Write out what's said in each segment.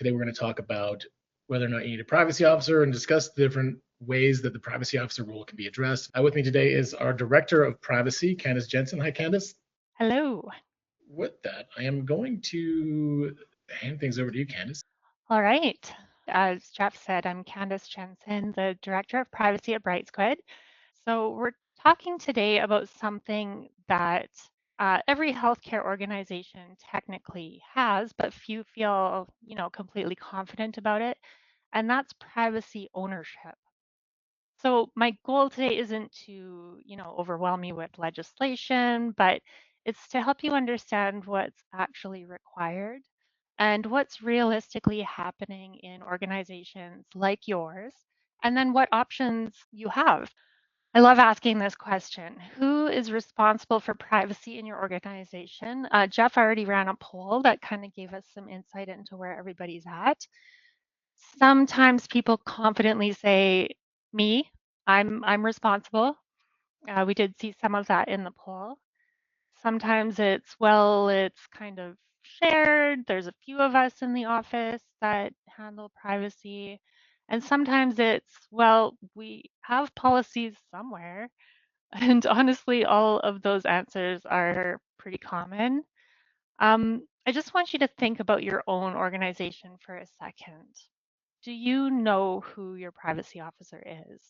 Today we're going to talk about whether or not you need a privacy officer and discuss the different ways that the privacy officer role can be addressed. With me today is our Director of Privacy, Candace Jensen. Hi, Candace. Hello. With that, I am going to hand things over to you, Candace. All right. As Jeff said, I'm Candace Jensen, the Director of Privacy at Brightsquid. So we're talking today about something that every healthcare organization technically has, but few feel, completely confident about it, and that's privacy ownership. So my goal today isn't to, overwhelm you with legislation, but it's to help you understand what's actually required and what's realistically happening in organizations like yours, and then what options you have. I love asking this question. Who is responsible for privacy in your organization? Jeff already ran a poll that kind of gave us some insight into where everybody's at. Sometimes people confidently say, me, I'm responsible. We did see some of that in the poll. Sometimes it's, well, it's kind of shared. There's a few of us in the office that handle privacy. And sometimes it's, well, we have policies somewhere. And honestly, all of those answers are pretty common. I just want you to think about your own organization for a second. Do you know who your privacy officer is?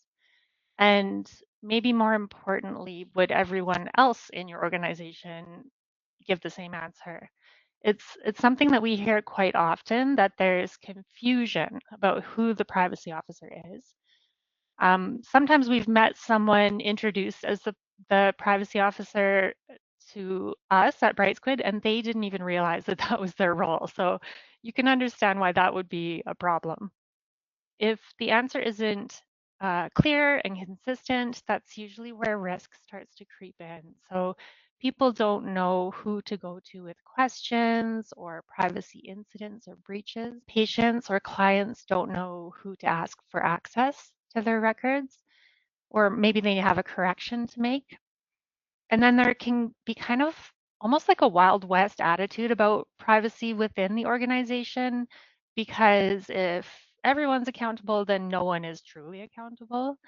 And maybe more importantly, would everyone else in your organization give the same answer? It's something that we hear quite often, that there's confusion about who the privacy officer is. Sometimes we've met someone introduced as the privacy officer to us at Brightsquid, and they didn't even realize that that was their role. So you can understand why that would be a problem. If the answer isn't clear and consistent, that's usually where risk starts to creep in. So people don't know who to go to with questions or privacy incidents or breaches. Patients or clients don't know who to ask for access to their records, or maybe they have a correction to make. And then there can be kind of almost like a Wild West attitude about privacy within the organization, because if everyone's accountable, then no one is truly accountable.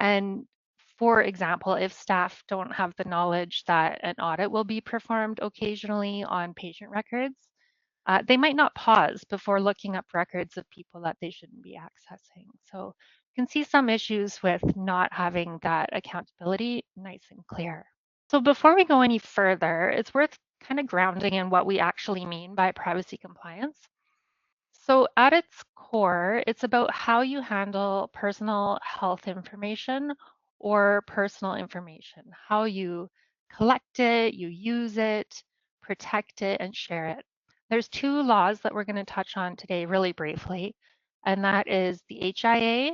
And for example, if staff don't have the knowledge that an audit will be performed occasionally on patient records, they might not pause before looking up records of people that they shouldn't be accessing. So you can see some issues with not having that accountability nice and clear. So before we go any further, it's worth kind of grounding in what we actually mean by privacy compliance. So at its core, it's about how you handle personal health information or personal information, how you collect it, you use it, protect it, and share it. There's two laws that we're going to touch on today really briefly, and that is the HIA,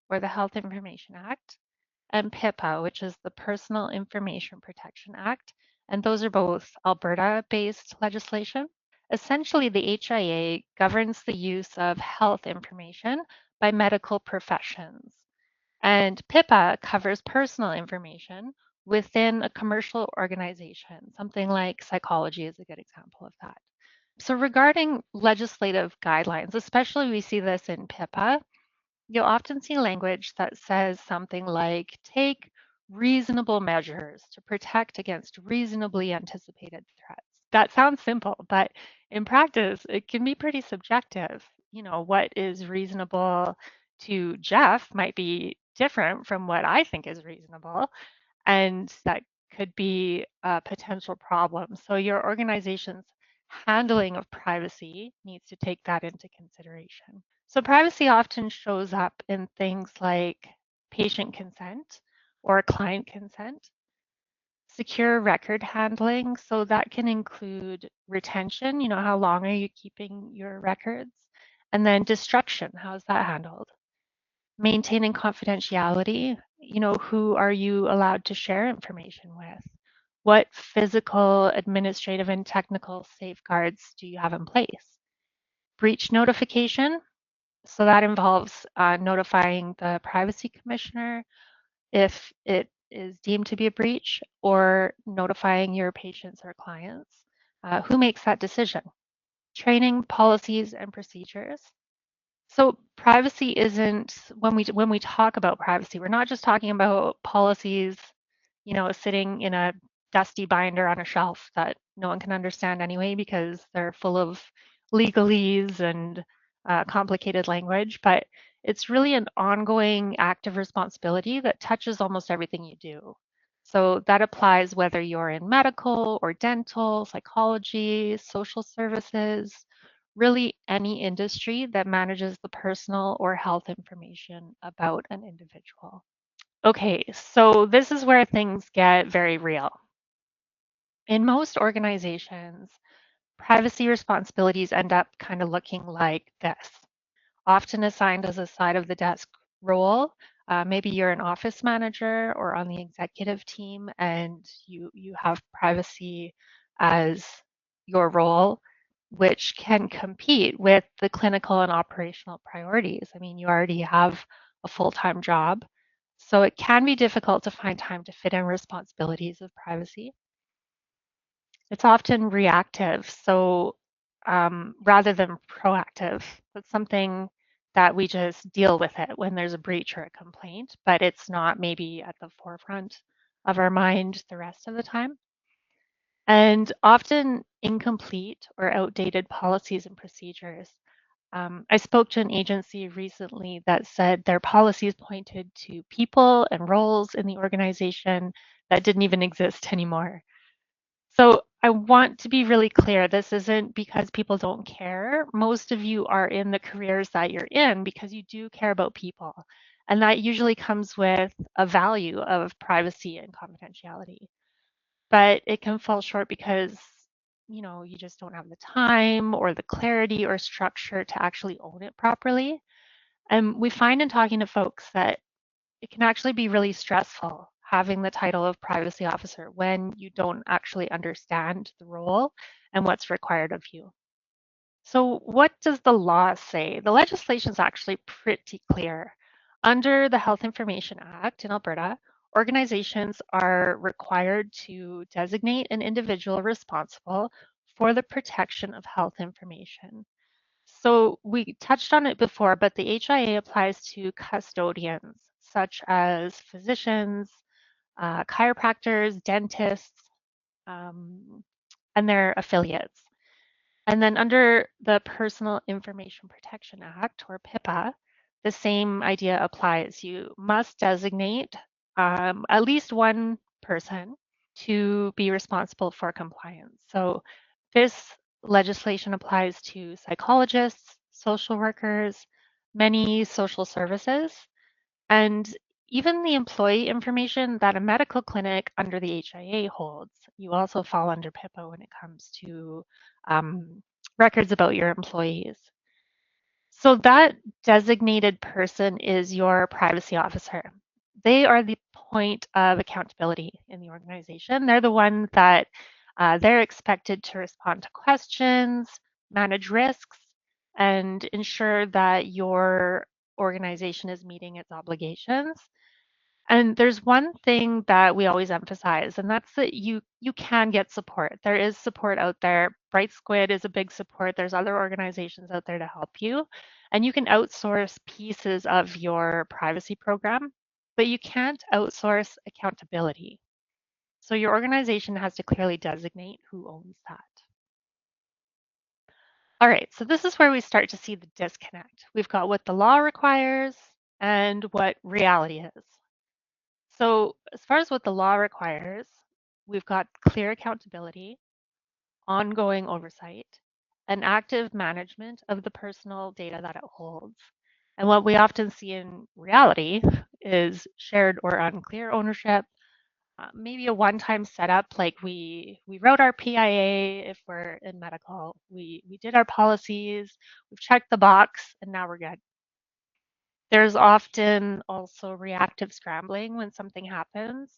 or the Health Information Act, and PIPA, which is the Personal Information Protection Act. And those are both Alberta-based legislation. Essentially, the HIA governs the use of health information by medical professions, and PIPA covers personal information within a commercial organization. Something like psychology is a good example of that. So regarding legislative guidelines, especially we see this in PIPA, you'll often see language that says something like, take reasonable measures to protect against reasonably anticipated threats. That sounds simple, but in practice, it can be pretty subjective. What is reasonable to Jeff might be different from what I think is reasonable, and that could be a potential problem. So your organization's handling of privacy needs to take that into consideration. So privacy often shows up in things like patient consent or client consent, secure record handling. So that can include retention, how long are you keeping your records? And then destruction, how's that handled? Maintaining confidentiality, who are you allowed to share information with? What physical, administrative, and technical safeguards do you have in place? Breach notification, so that involves notifying the privacy commissioner if it is deemed to be a breach, or notifying your patients or clients. Who makes that decision? training, policies, and procedures. So privacy isn't when we talk about privacy, we're not just talking about policies, sitting in a dusty binder on a shelf that no one can understand anyway because they're full of legalese and complicated language, but it's really an ongoing active responsibility that touches almost everything you do. So that applies whether you're in medical or dental, psychology, social services, really any industry that manages the personal or health information about an individual. Okay, so this is where things get very real. In most organizations, privacy responsibilities end up kind of looking like this, often assigned as a side of the desk role. Maybe you're an office manager or on the executive team and you have privacy as your role, which can compete with the clinical and operational priorities. I mean, you already have a full-time job, so it can be difficult to find time to fit in responsibilities of privacy. It's often reactive, so rather than proactive. That's something that we just deal with it when there's a breach or a complaint, but it's not maybe at the forefront of our mind the rest of the time. And often incomplete or outdated policies and procedures. I spoke to an agency recently that said their policies pointed to people and roles in the organization that didn't even exist anymore. So I want to be really clear. This isn't because people don't care. Most of you are in the careers that you're in because you do care about people. And that usually comes with a value of privacy and confidentiality. But it can fall short because, you just don't have the time or the clarity or structure to actually own it properly. And we find in talking to folks that it can actually be really stressful having the title of privacy officer when you don't actually understand the role and what's required of you. So, what does the law say? The legislation is actually pretty clear. Under the Health Information Act in Alberta, organizations are required to designate an individual responsible for the protection of health information. So we touched on it before, but the HIA applies to custodians such as physicians, chiropractors, dentists, um, and their affiliates. And then under the Personal Information Protection Act, or PIPA, the same idea applies. You must designate at least one person to be responsible for compliance. So this legislation applies to psychologists, social workers, many social services, and even the employee information that a medical clinic under the HIA holds. You also fall under PIPA when it comes to records about your employees. So that designated person is your privacy officer. They are the point of accountability in the organization. They're the one that they're expected to respond to questions, manage risks, and ensure that your organization is meeting its obligations. And there's one thing that we always emphasize, and that's that you can get support. There is support out there. Brightsquid is a big support. There's other organizations out there to help you. And you can outsource pieces of your privacy program, but you can't outsource accountability. So your organization has to clearly designate who owns that. All right, so this is where we start to see the disconnect. We've got what the law requires and what reality is. So, as far as what the law requires, we've got clear accountability, ongoing oversight, and active management of the personal data that it holds. And what we often see in reality is shared or unclear ownership, maybe a one-time setup, like we wrote our PIA if we're in medical, we did our policies, we've checked the box, and now we're good. There's often also reactive scrambling when something happens,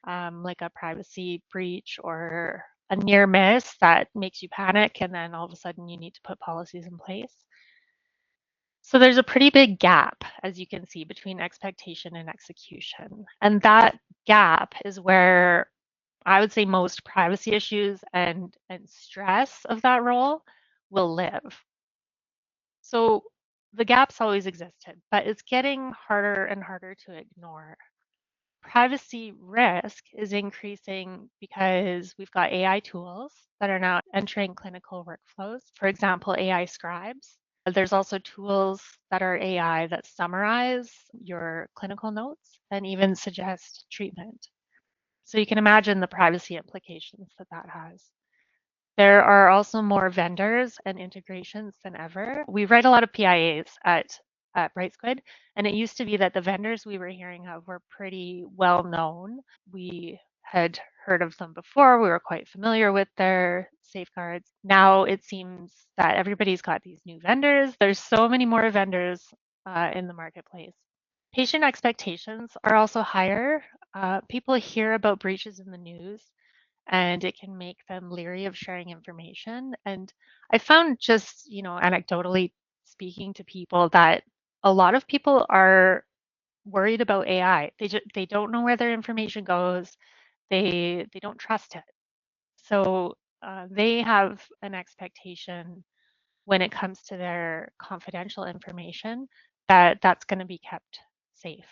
like a privacy breach or a near miss that makes you panic, and then all of a sudden you need to put policies in place. So there's a pretty big gap, as you can see, between expectation and execution. And that gap is where I would say most privacy issues and stress of that role will live. So the gaps always existed, but it's getting harder and harder to ignore. Privacy risk is increasing because we've got AI tools that are now entering clinical workflows. For example, AI scribes. There's also tools that are AI that summarize your clinical notes and even suggest treatment. So you can imagine the privacy implications that that has. There are also more vendors and integrations than ever. We write a lot of PIAs at Brightsquid, and it used to be that the vendors we were hearing of were pretty well known. We had heard of them before. We were quite familiar with their safeguards. Now it seems that everybody's got these new vendors. There's so many more vendors in the marketplace. Patient expectations are also higher. People hear about breaches in the news and it can make them leery of sharing information. And I found just, anecdotally speaking to people that a lot of people are worried about AI. They don't know where their information goes. They don't trust it. So they have an expectation when it comes to their confidential information that that's going to be kept safe.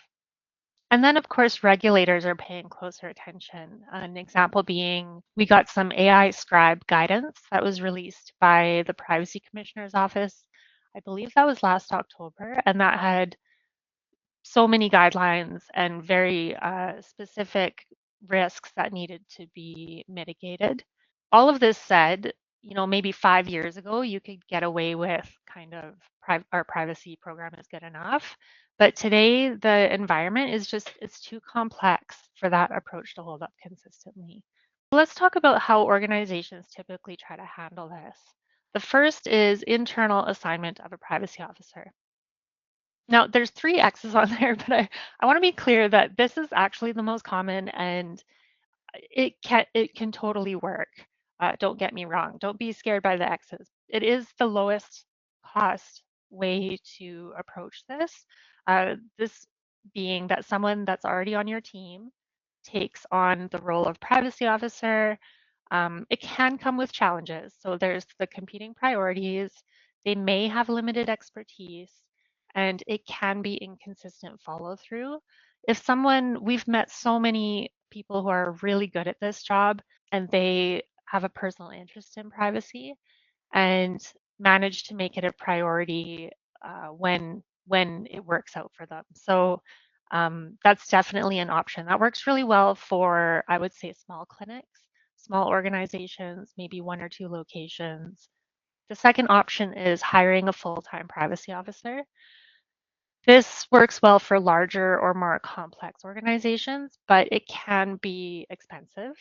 And then, of course, regulators are paying closer attention. An example being, we got some AI scribe guidance that was released by the Privacy Commissioner's Office. I believe that was last October, and that had so many guidelines and very specific risks that needed to be mitigated. All of this said, maybe 5 years ago, you could get away with kind of our privacy program is good enough. But today, the environment is just, it's too complex for that approach to hold up consistently. Let's talk about how organizations typically try to handle this. The first is internal assignment of a privacy officer. Now, there's three X's on there, but I want to be clear that this is actually the most common and it can totally work. Don't get me wrong. Don't be scared by the X's. It is the lowest cost way to approach this. This being that someone that's already on your team takes on the role of privacy officer. It can come with challenges. So there's the competing priorities. They may have limited expertise, and it can be inconsistent follow through. If someone, we've met so many people who are really good at this job and they have a personal interest in privacy and manage to make it a priority when it works out for them. So that's definitely an option. That works really well for, I would say, small clinics, small organizations, maybe one or two locations. The second option is hiring a full-time privacy officer. This works well for larger or more complex organizations, but it can be expensive.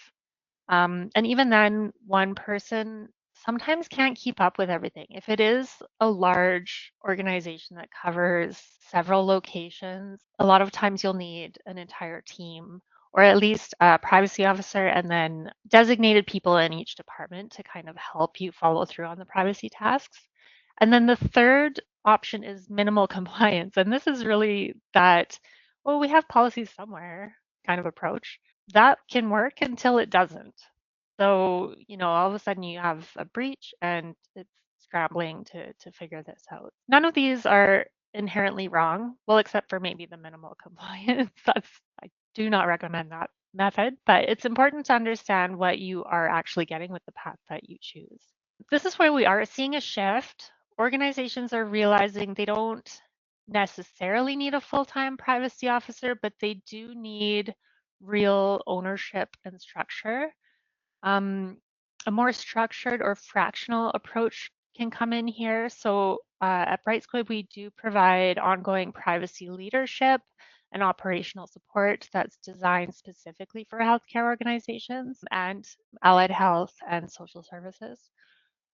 And even then, one person sometimes can't keep up with everything. If it is a large organization that covers several locations, a lot of times you'll need an entire team or at least a privacy officer and then designated people in each department to kind of help you follow through on the privacy tasks. And then the third option is minimal compliance. And this is really that, well, we have policies somewhere kind of approach that can work until it doesn't. So, all of a sudden you have a breach and it's scrambling to figure this out. None of these are inherently wrong, well, except for maybe the minimal compliance. I do not recommend that method, but it's important to understand what you are actually getting with the path that you choose. This is where we are seeing a shift. Organizations are realizing they don't necessarily need a full-time privacy officer, but they do need real ownership and structure. A more structured or fractional approach can come in here. So at Brightsquid, we do provide ongoing privacy leadership and operational support that's designed specifically for healthcare organizations and allied health and social services.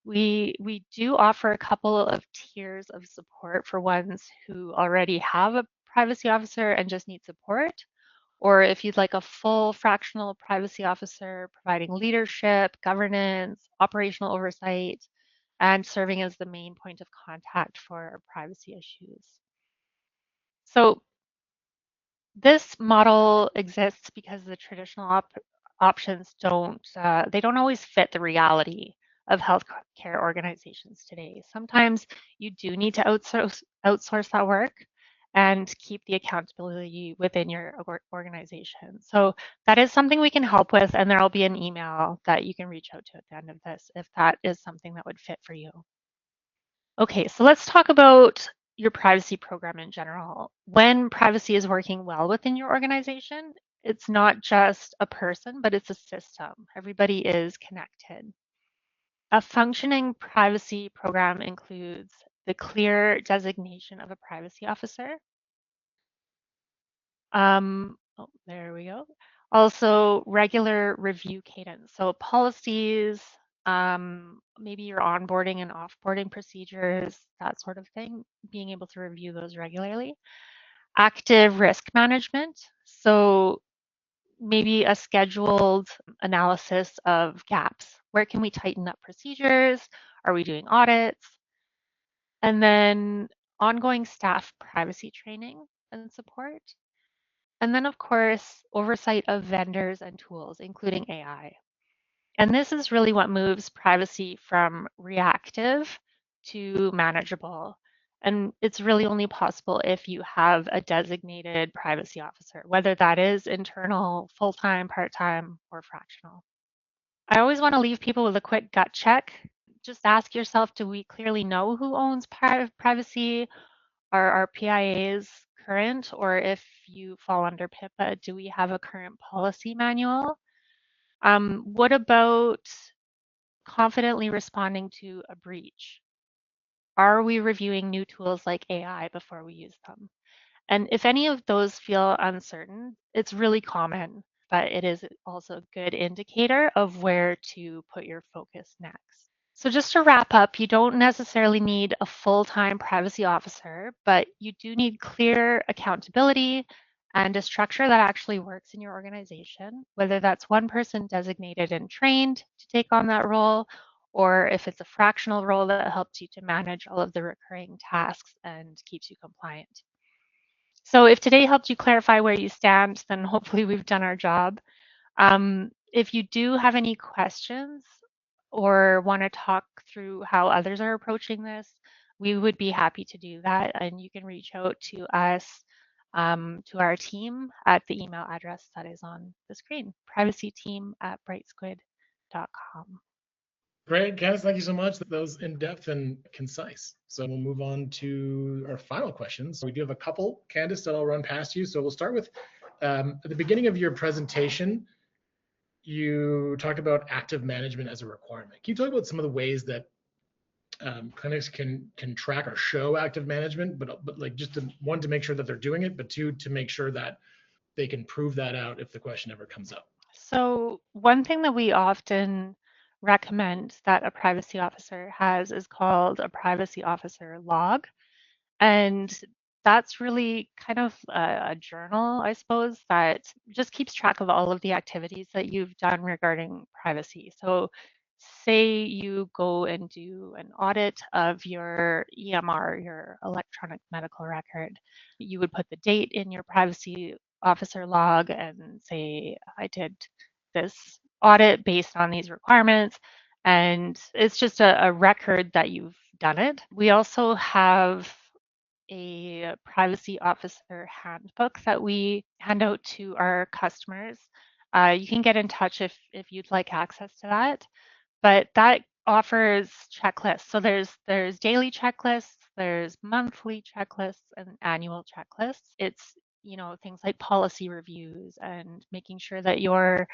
We do offer a couple of tiers of support for ones who already have a privacy officer and just need support, or if you'd like a full fractional privacy officer providing leadership, governance, operational oversight, and serving as the main point of contact for privacy issues. So this model exists because the traditional options they don't always fit the reality of healthcare organizations today. Sometimes you do need to outsource that work and keep the accountability within your organization. So that is something we can help with, and there will be an email that you can reach out to at the end of this if that is something that would fit for you. Okay, so let's talk about your privacy program in general. When privacy is working well within your organization, it's not just a person, but it's a system. Everybody is connected. A functioning privacy program includes the clear designation of a privacy officer. Oh, there we go. Also, regular review cadence. So policies, maybe your onboarding and offboarding procedures, that sort of thing, being able to review those regularly. Active risk management. So maybe a scheduled analysis of gaps. Where can we tighten up procedures? Are we doing audits? And then ongoing staff privacy training and support. And then, of course, oversight of vendors and tools, including AI. And this is really what moves privacy from reactive to manageable. And it's really only possible if you have a designated privacy officer, whether that is internal, full-time, part-time, or fractional. I always want to leave people with a quick gut check. Just ask yourself, do we clearly know who owns privacy? Are our PIAs current? Or if you fall under HIPAA, do we have a current policy manual? What about confidently responding to a breach? Are we reviewing new tools like AI before we use them? And if any of those feel uncertain, it's really common, but it is also a good indicator of where to put your focus next. So just to wrap up, you don't necessarily need a full-time privacy officer, but you do need clear accountability and a structure that actually works in your organization, whether that's one person designated and trained to take on that role, or if it's a fractional role that helps you to manage all of the recurring tasks and keeps you compliant. So if today helped you clarify where you stand, then hopefully we've done our job. If you do have any questions or want to talk through how others are approaching this, we would be happy to do that. And you can reach out to us, to our team at the email address that is on the screen, privacyteam@brightsquid.com. Great, Candace, thank you so much. That was in-depth and concise. So we'll move on to our final questions. We do have a couple, Candace, that I'll run past you. So we'll start with, at the beginning of your presentation, you talked about active management as a requirement. Can you talk about some of the ways that clinics can track or show active management, but like just one, to make sure that they're doing it, but two, to make sure that they can prove that out if the question ever comes up? So one thing that we often recommend that a privacy officer has is called a privacy officer log. And that's really kind of a journal, I suppose, that just keeps track of all of the activities that you've done regarding privacy. So say you go and do an audit of your EMR, your electronic medical record, you would put the date in your privacy officer log and say, I did this audit based on these requirements. And it's just a record that you've done it. We also have a privacy officer handbook that we hand out to our customers. You can get in touch if you'd like access to that, but that offers checklists. So there's daily checklists, there's monthly checklists, and annual checklists. It's things like policy reviews and making sure that your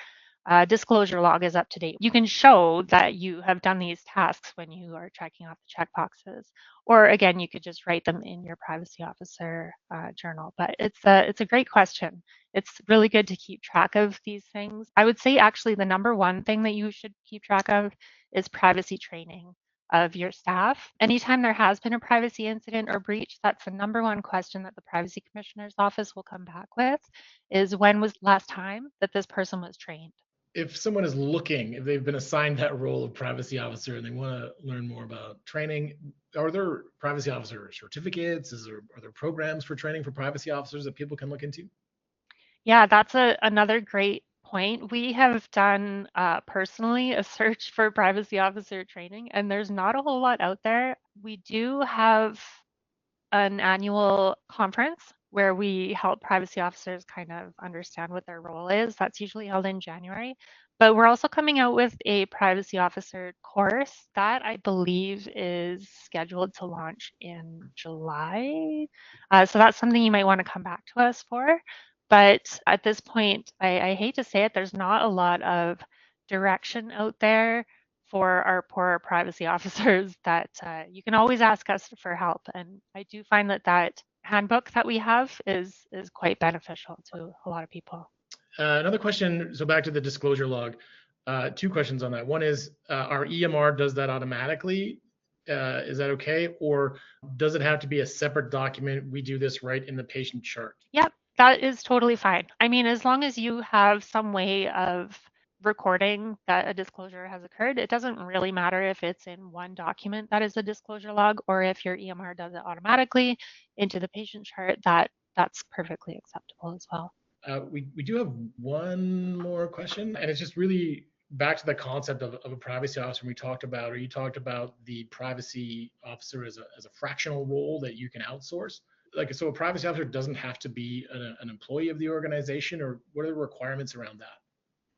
disclosure log is up to date. You can show that you have done these tasks when you are checking off the checkboxes. Or again, you could just write them in your privacy officer journal. But it's a great question. It's really good to keep track of these things. I would say actually the number one thing that you should keep track of is privacy training of your staff. Anytime there has been a privacy incident or breach, that's the number one question that the privacy commissioner's office will come back with is when was the last time that this person was trained? If someone is looking, if they've been assigned that role of privacy officer and they want to learn more about training, are there privacy officer certificates? Are there programs for training for privacy officers that people can look into? Yeah, that's another great point. We have done personally a search for privacy officer training, and there's not a whole lot out there. We do have an annual conference where we help privacy officers kind of understand what their role is. That's usually held in January. But we're also coming out with a privacy officer course that I believe is scheduled to launch in July. So that's something you might want to come back to us for. But at this point, I hate to say it, there's not a lot of direction out there for our poor privacy officers that you can always ask us for help. And I do find that that handbook that we have is quite beneficial to a lot of people. Another question, so back to the disclosure log. Two questions on that. One is, our EMR does that automatically. Is that okay? Or does it have to be a separate document? We do this right in the patient chart. Yep, that is totally fine. I mean, as long as you have some way of recording that a disclosure has occurred, it doesn't really matter if it's in one document that is a disclosure log or if your EMR does it automatically into the patient chart, that's perfectly acceptable as well. We do have one more question, and it's just really back to the concept of a privacy officer we talked about, or you talked about the privacy officer as a fractional role that you can outsource. Like, so a privacy officer doesn't have to be an employee of the organization, or what are the requirements around that?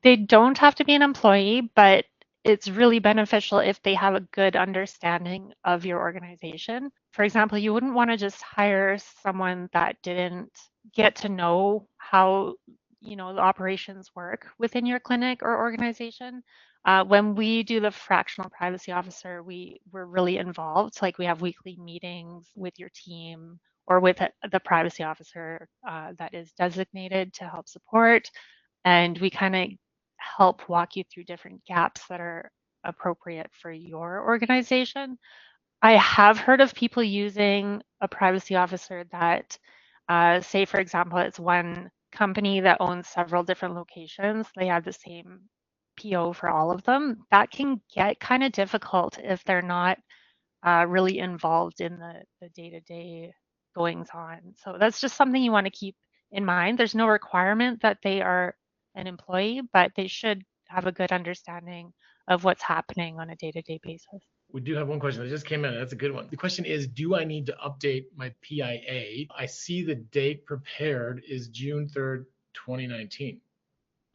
They don't have to be an employee, but it's really beneficial if they have a good understanding of your organization. For example, you wouldn't want to just hire someone that didn't get to know how, the operations work within your clinic or organization. When we do the fractional privacy officer, we're really involved. Like we have weekly meetings with your team or with the privacy officer that is designated to help support. And we kind of help walk you through different gaps that are appropriate for your organization. I have heard of people using a privacy officer that, say, for example, it's one company that owns several different locations. They have the same PO for all of them. That can get kind of difficult if they're not really involved in the day-to-day goings on. So that's just something you want to keep in mind. There's no requirement that they are an employee, but they should have a good understanding of what's happening on a day-to-day basis. We do have one question that just came in. That's a good one. The question is, do I need to update my PIA? I see the date prepared is June 3rd, 2019.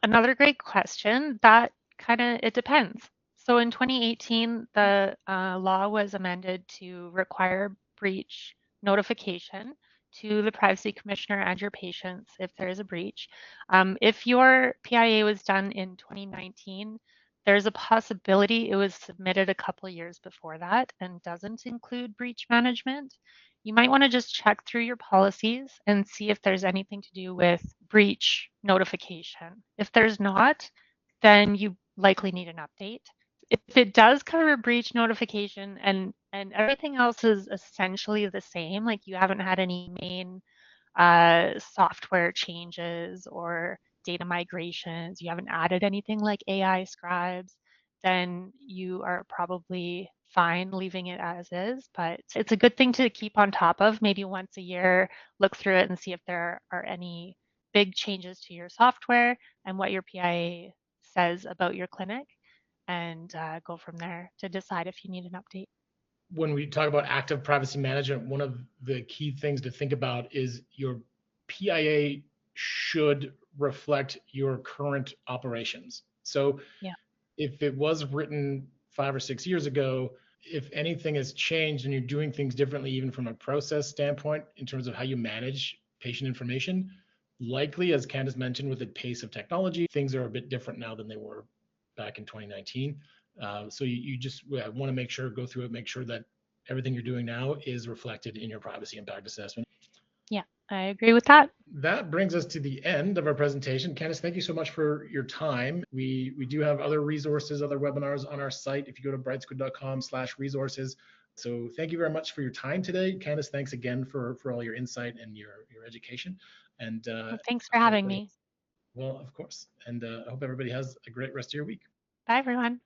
Another great question. That kind of, it depends. So in 2018, the law was amended to require breach notification to the privacy commissioner and your patients if there is a breach. If your PIA was done in 2019, there's a possibility it was submitted a couple of years before that and doesn't include breach management. You might want to just check through your policies and see if there's anything to do with breach notification. If there's not, then you likely need an update. If it does cover breach notification and everything else is essentially the same, like you haven't had any main software changes or data migrations, you haven't added anything like AI scribes, then you are probably fine leaving it as is. But it's a good thing to keep on top of. Maybe once a year, look through it and see if there are any big changes to your software and what your PIA says about your clinic, and go from there to decide if you need an update. When we talk about active privacy management, one of the key things to think about is your PIA should reflect your current operations. So Yeah. if it was written 5 or 6 years ago, if anything has changed and you're doing things differently, even from a process standpoint, in terms of how you manage patient information, likely, as Candace mentioned, with the pace of technology, things are a bit different now than they were back in 2019. So you just want to make sure, go through it, make sure that everything you're doing now is reflected in your privacy impact assessment. Yeah, I agree with that. That brings us to the end of our presentation. Candace, thank you so much for your time. We do have other resources, other webinars on our site if you go to brightsquid.com/resources. So thank you very much for your time today. Candace, thanks again for all your insight and your education. And Well, thanks for having me. well, of course. And I hope everybody has a great rest of your week. Bye, everyone.